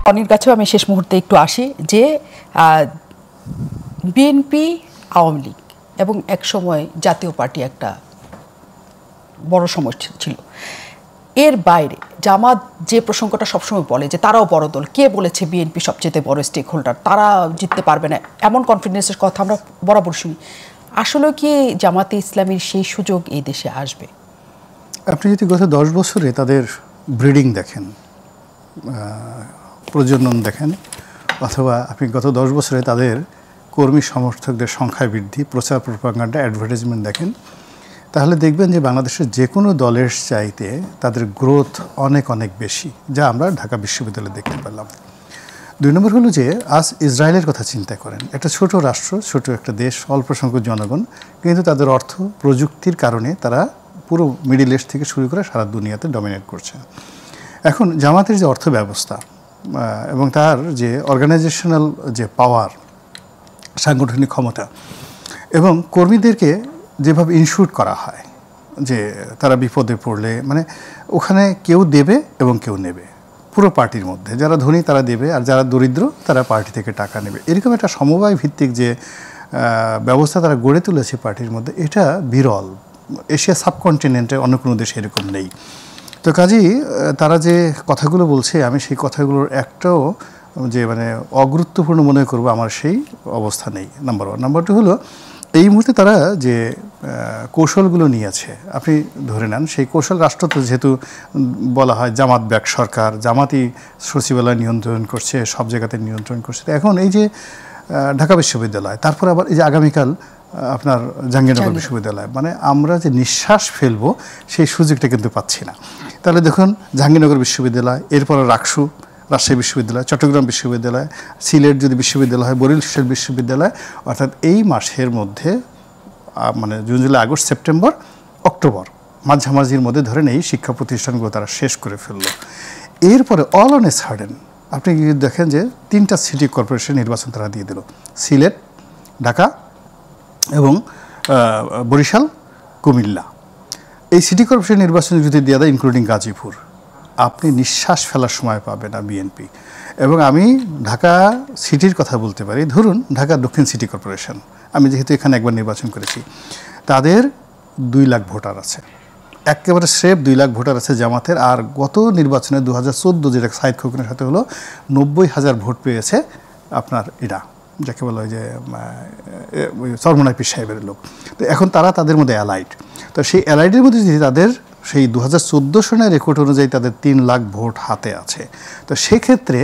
অনির কাছেও আমি শেষ মুহূর্তে একটু আসি যে বিএনপি, আওয়ামী লীগ এবং একসময় জাতীয় পার্টি একটা বড় সমস্যা ছিল। এর বাইরে জামাত যে প্রসঙ্গটা সবসময় বলে যে তারাও বড় দল, কে বলেছে বিএনপি সবচেয়ে বড় স্টেক হোল্ডার, তারা জিততে পারবে না, এমন কনফিডেন্সের কথা আমরা বরাবর শুনি। আসলে কি জামাতে ইসলামীর সেই সুযোগ এই দেশে আসবে? আপনি যদি গত 10 বছরে তাদের ব্রিডিং দেখেন, প্রজনন দেখেন, অথবা আপনি গত 10 বছরে তাদের কর্মী সমর্থকদের সংখ্যা বৃদ্ধি, প্রচার প্রপাগান্ডা, অ্যাডভার্টাইজমেন্ট দেখেন, তাহলে দেখবেন যে বাংলাদেশের যে কোনো দলের চাইতে তাদের গ্রোথ অনেক অনেক বেশি, যা আমরা ঢাকা বিশ্ববিদ্যালয়ে দেখতে পেলাম। 2 নম্বর হলো যে আজ ইসরায়েলের কথা চিন্তা করেন, একটা ছোট রাষ্ট্র, ছোট একটা দেশ, অল্প সংখ্যক জনগণ, কিন্তু তাদের অর্থ প্রযুক্তির কারণে তারা পুরো মিডিল ইস্ট থেকে শুরু করে সারা দুনিয়াতে ডমিনেট করছে। এখন জামাতের যে অর্থ ব্যবস্থা এবং তার যে অর্গানাইজেশনাল যে পাওয়ার, সাংগঠনিক ক্ষমতা, এবং কর্মীদেরকে যেভাবে ইনস্যুর করা হয় যে তারা বিপদে পড়লে মানে ওখানে কেউ দেবে এবং কেউ নেবে, পুরো পার্টির মধ্যে যারা ধনী তারা দেবে আর যারা দরিদ্র তারা পার্টি থেকে টাকা নেবে, এরকম একটা সমবায় ভিত্তিক যে ব্যবস্থা তারা গড়ে তুলেছে পার্টির মধ্যে, এটা বিরল। এশিয়া সাবকন্টিনেন্টে অন্য কোনো দেশে এরকম নেই। তো কাজেই তারা যে কথাগুলো বলছে, আমি সেই কথাগুলোর একটাও যে মানে অগুরুত্বপূর্ণ মনে করবো আমার সেই অবস্থা নেই, নাম্বার 1। নাম্বার 2 হলো এই মুহূর্তে তারা যে কৌশলগুলো নিয়েছে, আপনি ধরে নেন সেই কৌশল রাষ্ট্র তো যেহেতু বলা হয় জামাত ব্যাক সরকার, জামাতই সচিবালয় নিয়ন্ত্রণ করছে, সব জায়গাতে নিয়ন্ত্রণ করছে। এখন এই যে ঢাকা বিশ্ববিদ্যালয়, তারপর আবার এই যে আগামীকাল আপনার জাহাঙ্গীরনগর বিশ্ববিদ্যালয়, মানে আমরা যে নিঃশ্বাস ফেলবো সেই সুযোগটা কিন্তু পাচ্ছি না। তাহলে দেখুন জাহাঙ্গীরনগর বিশ্ববিদ্যালয়, এরপর রাকসু, রাজশাহী বিশ্ববিদ্যালয়, চট্টগ্রাম বিশ্ববিদ্যালয়, সিলেট যদি বিশ্ববিদ্যালয় হয়, বরিশাল বিশ্ববিদ্যালয়, অর্থাৎ এই মাসের মধ্যে মানে June, July, August, September, October মাঝামাঝির মধ্যে ধরেন এই শিক্ষা প্রতিষ্ঠানগুলো তারা শেষ করে ফেললো। এরপরে অল অন এ সাডেন আপনি দেখেন যে 3টা সিটি কর্পোরেশন নির্বাচন তারা দিয়ে দিল, সিলেট, ঢাকা এবং বরিশাল, কুমিল্লা। এই সিটি কর্পোরেশন নির্বাচন যদি দিয়ে দেয় ইনক্লুডিং গাজীপুর, আপনি নিঃশ্বাস ফেলার সময় পাবে না বিএনপি। এবং আমি ঢাকা সিটির কথা বলতে পারি, ধরুন ঢাকা দক্ষিণ সিটি কর্পোরেশন, আমি যেহেতু এখানে একবার নির্বাচন করেছি, তাদের 2 লাখ ভোটার আছে, একেবারে স্রেফ 2 লাখ ভোটার আছে জামাতের। আর গত নির্বাচনে 2014 যেটা সাইদ খোকনের সাথে হলো, 90,000 ভোট পেয়েছে আপনার এরা, যাকে বলা হয় যে চরমোনাই পীর সাহেবের লোক। তো এখন তারা তাদের মধ্যে অ্যালাইড, তো সেই অ্যালাইডের মধ্যে যদি তাদের সেই 2014 সনের রেকর্ড অনুযায়ী তাদের 3 লাখ ভোট হাতে আছে, তো সেক্ষেত্রে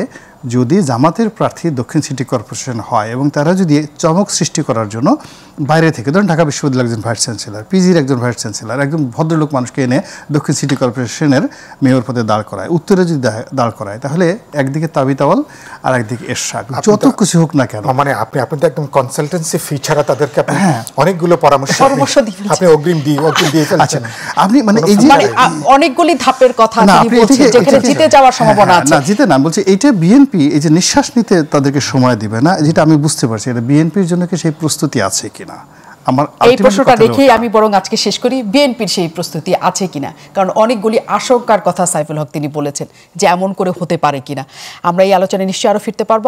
যদি জামাতের প্রার্থী দক্ষিণ সিটি কর্পোরেশন হয় এবং তারা যদি চমক সৃষ্টি করার জন্য বাইরে থেকে, ধরুন ঢাকা বিশ্ববিদ্যালয়ের একজন ভাইস চ্যান্সেলর, পিজির একজন ভাইস চ্যান্সেলর, একজন ভদ্রলোক মানুষকে এনে দক্ষিণ সিটি কর্পোরেশনের মেয়র পদে দাঁড় করায়, উত্তরে যদি দাঁড় করায়, তাহলে একদিকে তাবিতাওয়াল আর একদিকে এরশাদ, যত কিছু হোক না কেন, মানে আপনি তো একদম কনসালটেন্সি ফি ছাড়া তাদেরকে অনেকগুলো পরামর্শ আপনি অগ্রিম দিয়ে আচ্ছা, আপনি মানে এই যে অনেকগুলি ধাপের কথা আপনি বলছেন যেখানে জিতে যাওয়ার সম্ভাবনা আছে। না, জিতে না বলছি, এইটা বিএনপি এই যে নিঃশ্বাস নিতে তাদেরকে সময় দিবে না, যেটা আমি বুঝতে পারছি, এটা বিএনপির জন্য কি সেই প্রস্তুতি আছে কিনা, আমার এই প্রশ্নটা রেখেই আমি বরং আজকে শেষ করি, বিএনপির সেই প্রস্তুতি আছে কিনা, কারণ অনেকগুলি আশঙ্কার কথা সাইফুল হক তিনি বলেছেন যে এমন করে হতে পারে কিনা। আমরা এই আলোচনায় নিশ্চয়ই আরো ফিরতে পারবো।